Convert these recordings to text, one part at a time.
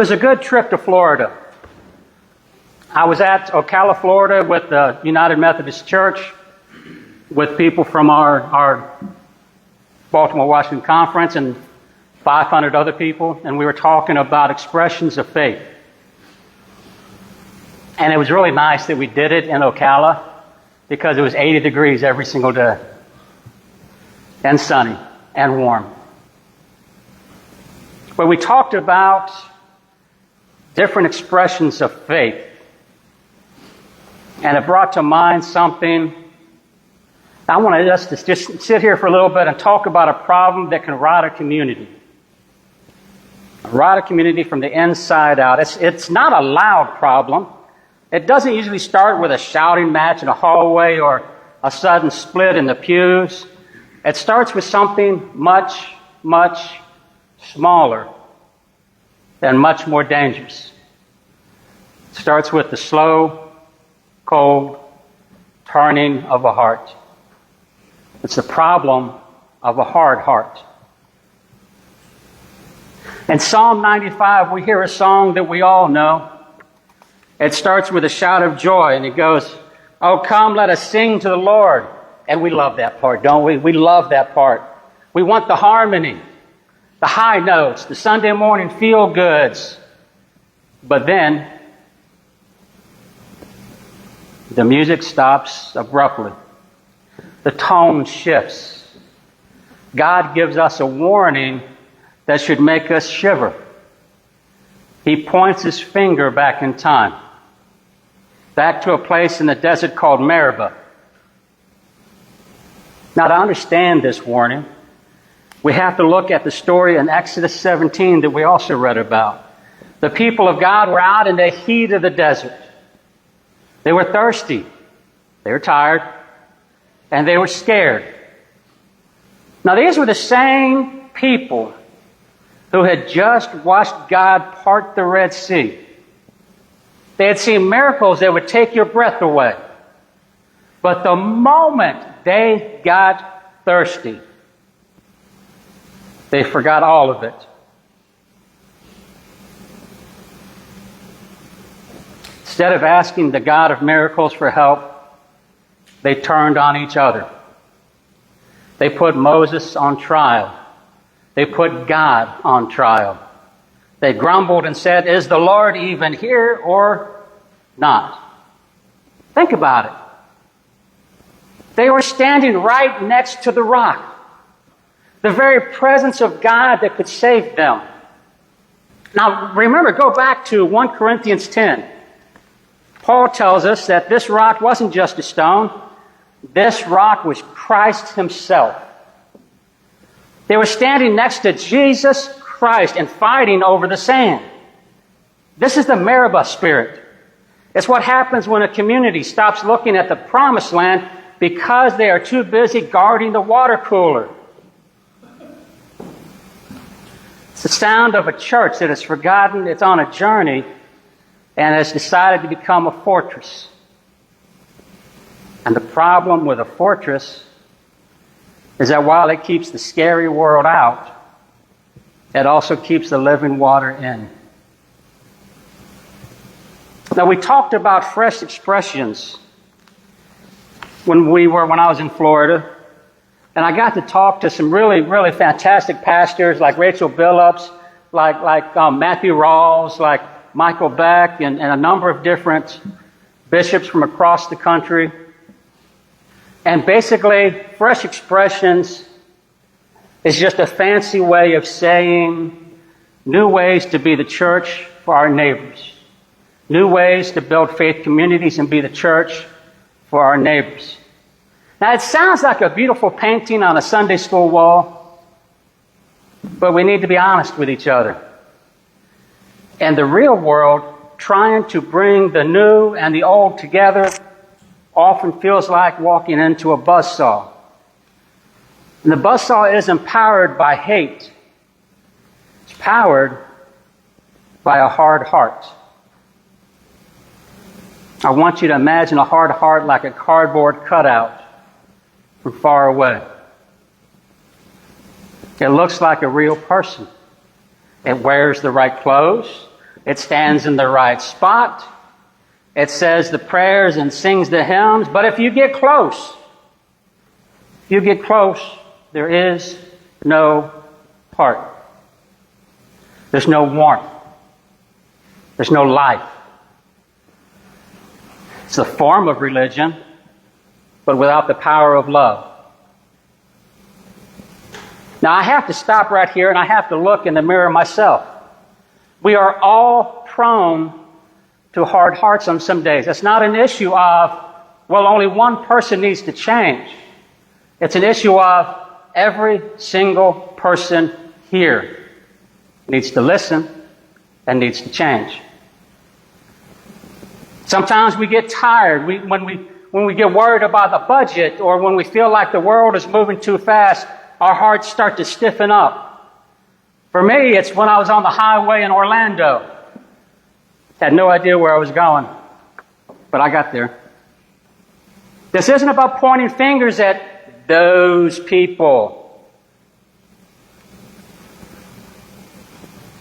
was a good trip to Florida. I was at Ocala, Florida with the United Methodist Church, with people from our Baltimore, Washington conference and 500 other people, and we were talking about expressions of faith. And it was really nice that we did it in Ocala because it was 80 degrees every single day, and sunny and warm. But we talked about different expressions of faith. And it brought to mind something. I wanted us to just sit here for a little bit and talk about a problem that can rot a community. Rot a community from the inside out. It's not a loud problem. It doesn't usually start with a shouting match in a hallway or a sudden split in the pews. It starts with something much, much smaller and much more dangerous. It starts with the slow, cold turning of a heart. It's the problem of a hard heart. In Psalm 95, we hear a song that we all know. It starts with a shout of joy, and it goes, "Oh, come, let us sing to the Lord." And we love that part, don't we? We love that part. We want the harmony, the high notes, the Sunday morning feel-goods. But then, the music stops abruptly. The tone shifts. God gives us a warning that should make us shiver. He points his finger back in time, back to a place in the desert called Meribah. Now, to understand this warning, we have to look at the story in Exodus 17 that we also read about. The people of God were out in the heat of the desert. They were thirsty, they were tired, and they were scared. Now, these were the same people who had just watched God part the Red Sea. They had seen miracles that would take your breath away. But the moment they got thirsty, they forgot all of it. Instead of asking the God of miracles for help, they turned on each other. They put Moses on trial. They put God on trial. They grumbled and said, "Is the Lord even here or not?" Think about it. They were standing right next to the rock, the very presence of God that could save them. Now, remember, go back to 1 Corinthians 10. Paul tells us that this rock wasn't just a stone. This rock was Christ himself. They were standing next to Jesus Christ and fighting over the sand. This is the Meribah spirit. It's what happens when a community stops looking at the promised land because they are too busy guarding the water cooler. It's the sound of a church that has forgotten it's on a journey and has decided to become a fortress. And the problem with a fortress is that while it keeps the scary world out, it also keeps the living water in. Now, we talked about fresh expressions when I was in Florida, and I got to talk to some really, really fantastic pastors like Rachel Billups, like Matthew Rawls, like Michael Beck, and a number of different bishops from across the country. And basically, fresh expressions is just a fancy way of saying new ways to be the church for our neighbors. New ways to build faith communities and be the church for our neighbors. Now, it sounds like a beautiful painting on a Sunday school wall, but we need to be honest with each other. In the real world, trying to bring the new and the old together often feels like walking into a buzzsaw. And the buzzsaw isn't powered by hate. It's powered by a hard heart. I want you to imagine a hard heart like a cardboard cutout from far away. It looks like a real person. It wears the right clothes, It stands in the right spot. It says the prayers and sings the hymns. But if you get close, there is no heart. There's no warmth. There's no life. It's a form of religion, but without the power of love. Now, I have to stop right here and I have to look in the mirror myself. We are all prone to hard hearts on some days. It's not an issue of, well, only one person needs to change. It's an issue of every single person here needs to listen and needs to change. Sometimes we get tired when we get worried about the budget, or when we feel like the world is moving too fast, our hearts start to stiffen up. For me, it's when I was on the highway in Orlando. Had no idea where I was going, but I got there. This isn't about pointing fingers at those people.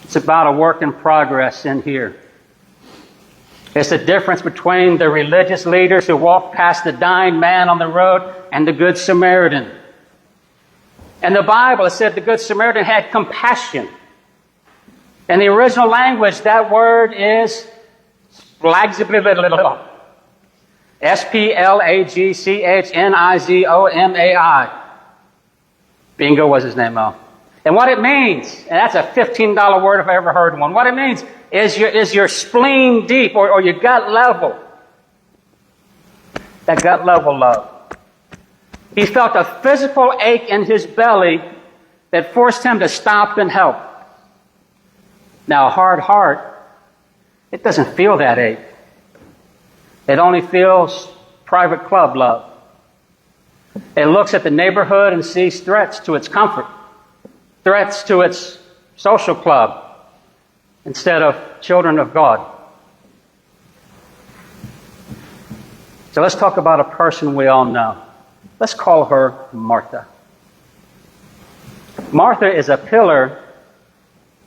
It's about a work in progress in here. It's the difference between the religious leaders who walked past the dying man on the road and the Good Samaritan. In the Bible, it said the Good Samaritan had compassion. In the original language, that word is S-P-L-A-G-C-H-N-I-Z-O-M-A-I. Bingo was his name, though. And what it means, and that's a $15 word if I ever heard one, what it means is your spleen deep, or your gut level. That gut level love. He felt a physical ache in his belly that forced him to stop and help. Now, a hard heart, it doesn't feel that ache. It only feels private club love. It looks at the neighborhood and sees threats to its comfort, threats to its social club, instead of children of God. So let's talk about a person we all know. Let's call her Martha. Martha is a pillar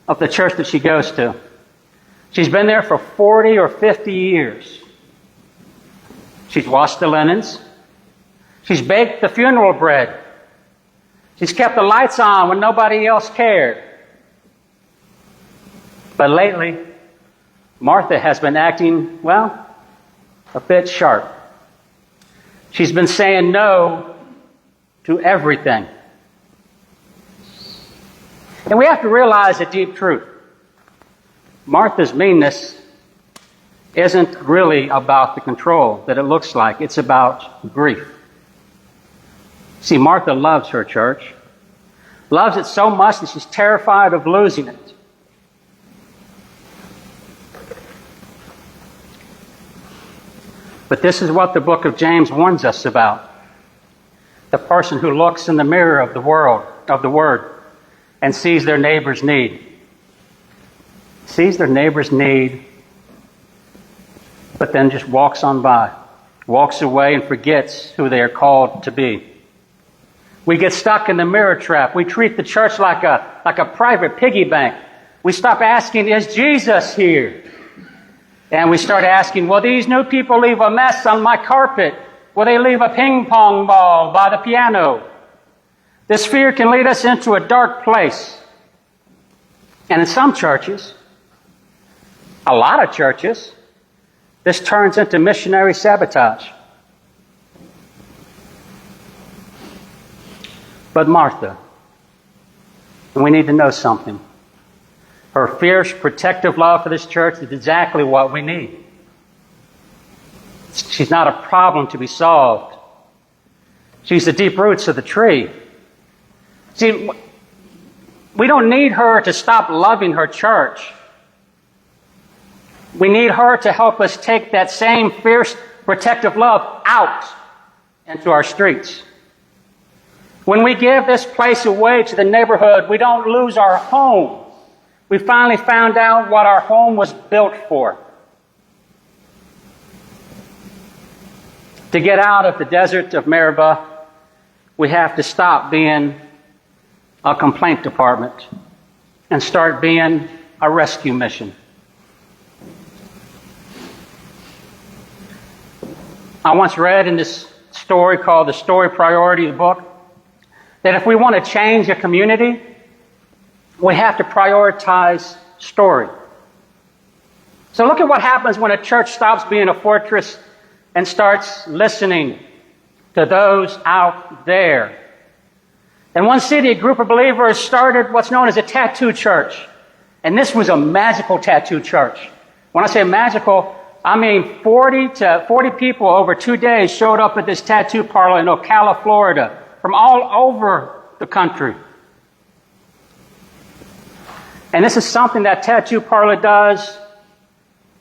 of the church that she goes to. She's been there for 40 or 50 years. She's washed the linens. She's baked the funeral bread. She's kept the lights on when nobody else cared. But lately, Martha has been acting, well, a bit sharp. She's been saying no to everything. And we have to realize a deep truth. Martha's meanness isn't really about the control that it looks like. It's about grief. See, Martha loves her church. Loves it so much that she's terrified of losing it. But this is what the book of James warns us about. The person who looks in the mirror of the world, of the Word, and sees their neighbor's need. Sees their neighbor's need, but then just walks on by. Walks away and forgets who they are called to be. We get stuck in the mirror trap. We treat the church like a private piggy bank. We stop asking, is Jesus here? And we start asking, will these new people leave a mess on my carpet? Will they leave a ping pong ball by the piano? This fear can lead us into a dark place. And in some churches, a lot of churches, this turns into missionary sabotage. But Martha, and we need to know something. Her fierce, protective love for this church is exactly what we need. She's not a problem to be solved. She's the deep roots of the tree. See, we don't need her to stop loving her church. We need her to help us take that same fierce, protective love out into our streets. When we give this place away to the neighborhood, we don't lose our home. We finally found out what our home was built for. To get out of the desert of Meribah, we have to stop being a complaint department and start being a rescue mission. I once read in this story called The Story Priority, the book, that if we want to change a community, we have to prioritize story. So look at what happens when a church stops being a fortress and starts listening to those out there. In one city, a group of believers started what's known as a tattoo church. And this was a magical tattoo church. When I say magical, I mean 40 people over 2 days showed up at this tattoo parlor in Ocala, Florida, from all over the country. And this is something that tattoo parlor does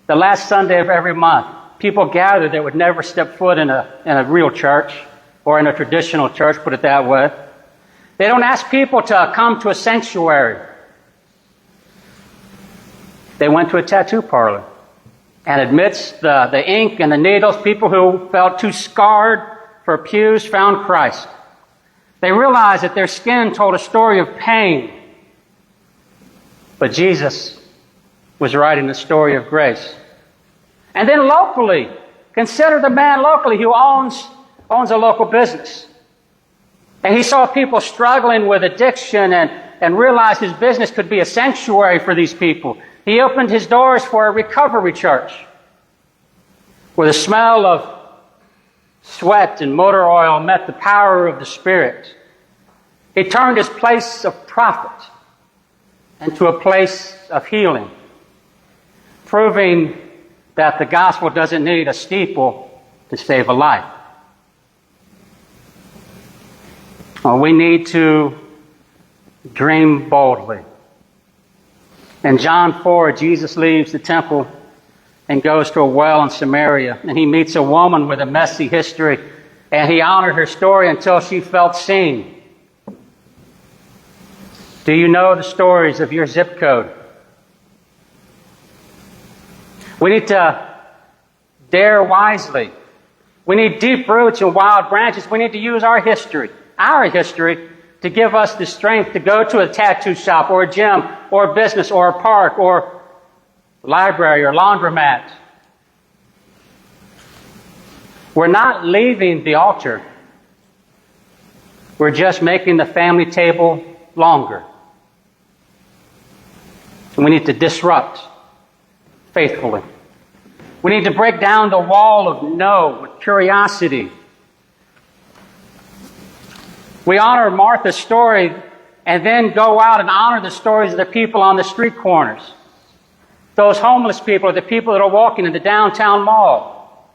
the last Sunday of every month. People gather that would never step foot in a real church or in a traditional church, put it that way. They don't ask people to come to a sanctuary. They went to a tattoo parlor. And amidst the ink and the needles, people who felt too scarred for pews found Christ. They realized that their skin told a story of pain. But Jesus was writing a story of grace. And then locally, consider the man locally who owns a local business. And he saw people struggling with addiction and realized his business could be a sanctuary for these people. He opened his doors for a recovery church where the smell of sweat and motor oil met the power of the Spirit. He turned his place of profit into a place of healing, proving that the gospel doesn't need a steeple to save a life. We need to dream boldly. In John 4, Jesus leaves the temple and goes to a well in Samaria, and he meets a woman with a messy history, and he honored her story until she felt seen. Do you know the stories of your zip code? We need to dare wisely. We need deep roots and wild branches. We need to use our history, to give us the strength to go to a tattoo shop or a gym or a business or a park or library or laundromat. We're not leaving the altar. We're just making the family table longer. And we need to disrupt faithfully. We need to break down the wall of no with curiosity. We honor Martha's story and then go out and honor the stories of the people on the street corners. Those homeless people, or the people that are walking in the downtown mall.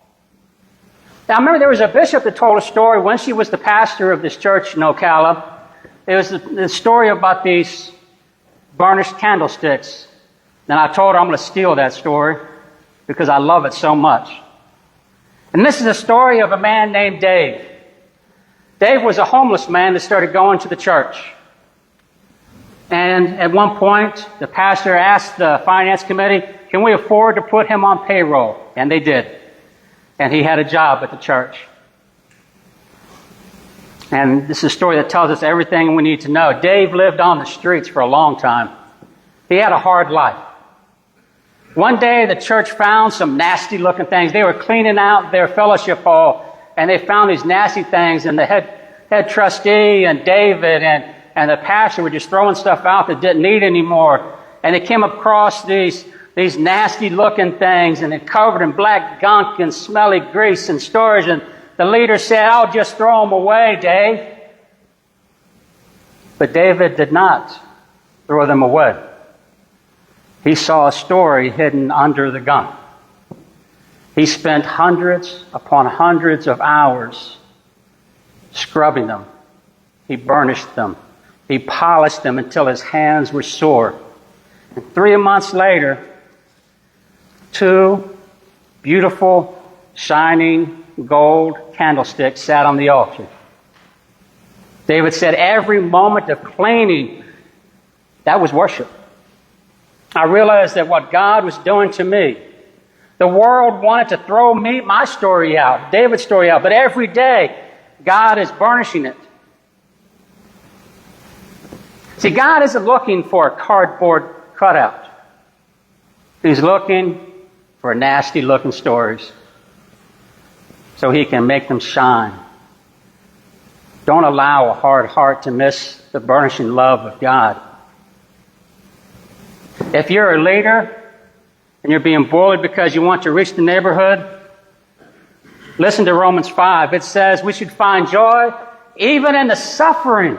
Now, I remember there was a bishop that told a story when she was the pastor of this church in Ocala. It was the story about these burnished candlesticks. And I told her I'm going to steal that story because I love it so much. And this is a story of a man named Dave. Dave was a homeless man that started going to the church. And at one point, the pastor asked the finance committee, can we afford to put him on payroll? And they did. And he had a job at the church. And this is a story that tells us everything we need to know. Dave lived on the streets for a long time. He had a hard life. One day, the church found some nasty-looking things. They were cleaning out their fellowship hall, and they found these nasty things, and the head trustee and David and the pastor were just throwing stuff out that didn't need anymore. And they came across these nasty-looking things, and they're covered in black gunk and smelly grease and storage. And the leader said, "I'll just throw them away, Dave." But David did not throw them away. He saw a story hidden under the gunk. He spent hundreds upon hundreds of hours scrubbing them. He burnished them. He polished them until his hands were sore. And 3 months later, 2 beautiful, shining gold candlesticks sat on the altar. David said every moment of cleaning, that was worship. I realized that what God was doing to me, the world wanted to throw my story out, David's story out, but every day, God is burnishing it. See, God isn't looking for a cardboard cutout. He's looking for nasty-looking stories. so He can make them shine. Don't allow a hard heart to miss the burnishing love of God. If you're a leader and you're being bullied because you want to reach the neighborhood, listen to Romans 5. It says we should find joy even in the suffering.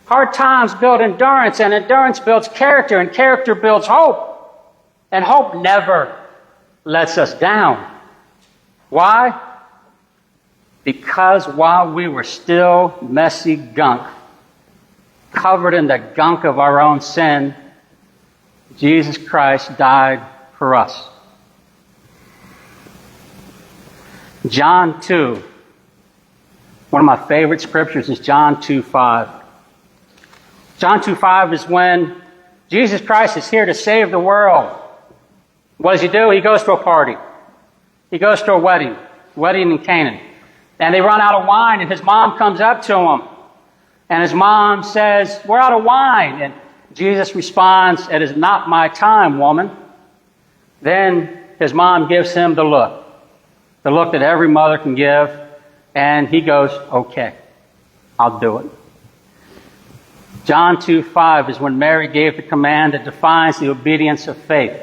Hard times build endurance, and endurance builds character, and character builds hope. And hope never lets us down. Why? Because while we were still messy gunk, covered in the gunk of our own sin, Jesus Christ died for us. John 2. One of my favorite scriptures is John 2:5. John 2:5 is when Jesus Christ is here to save the world. What does He do? He goes to a party. He goes to a wedding in Canaan. And they run out of wine, and His mom comes up to him. And His mom says, "We're out of wine." And Jesus responds, "It is not my time, woman." Then His mom gives Him the look that every mother can give. And He goes, "Okay, I'll do it." John 2:5 is when Mary gave the command that defines the obedience of faith.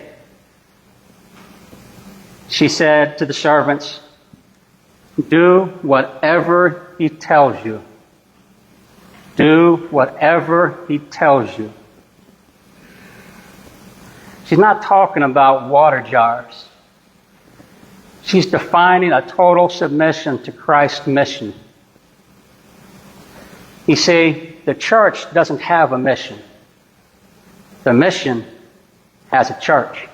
She said to the servants, "Do whatever He tells you. Do whatever He tells you." She's not talking about water jars. She's defining a total submission to Christ's mission. You see, the church doesn't have a mission. The mission has a church.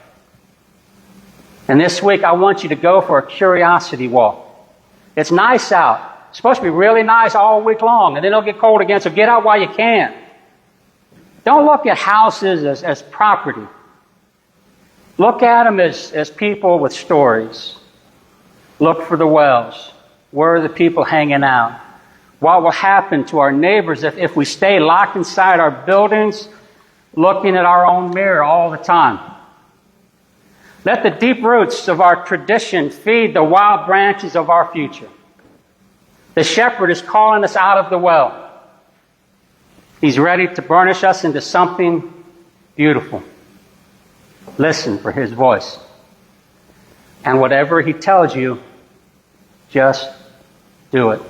And this week I want you to go for a curiosity walk. It's nice out. It's supposed to be really nice all week long, and then it'll get cold again, so get out while you can. Don't look at houses as property. Look at them as people with stories. Look for the wells. Where are the people hanging out? What will happen to our neighbors if we stay locked inside our buildings, looking at our own mirror all the time? Let the deep roots of our tradition feed the wild branches of our future. The shepherd is calling us out of the well. He's ready to burnish us into something beautiful. Listen for His voice. And whatever He tells you, just do it.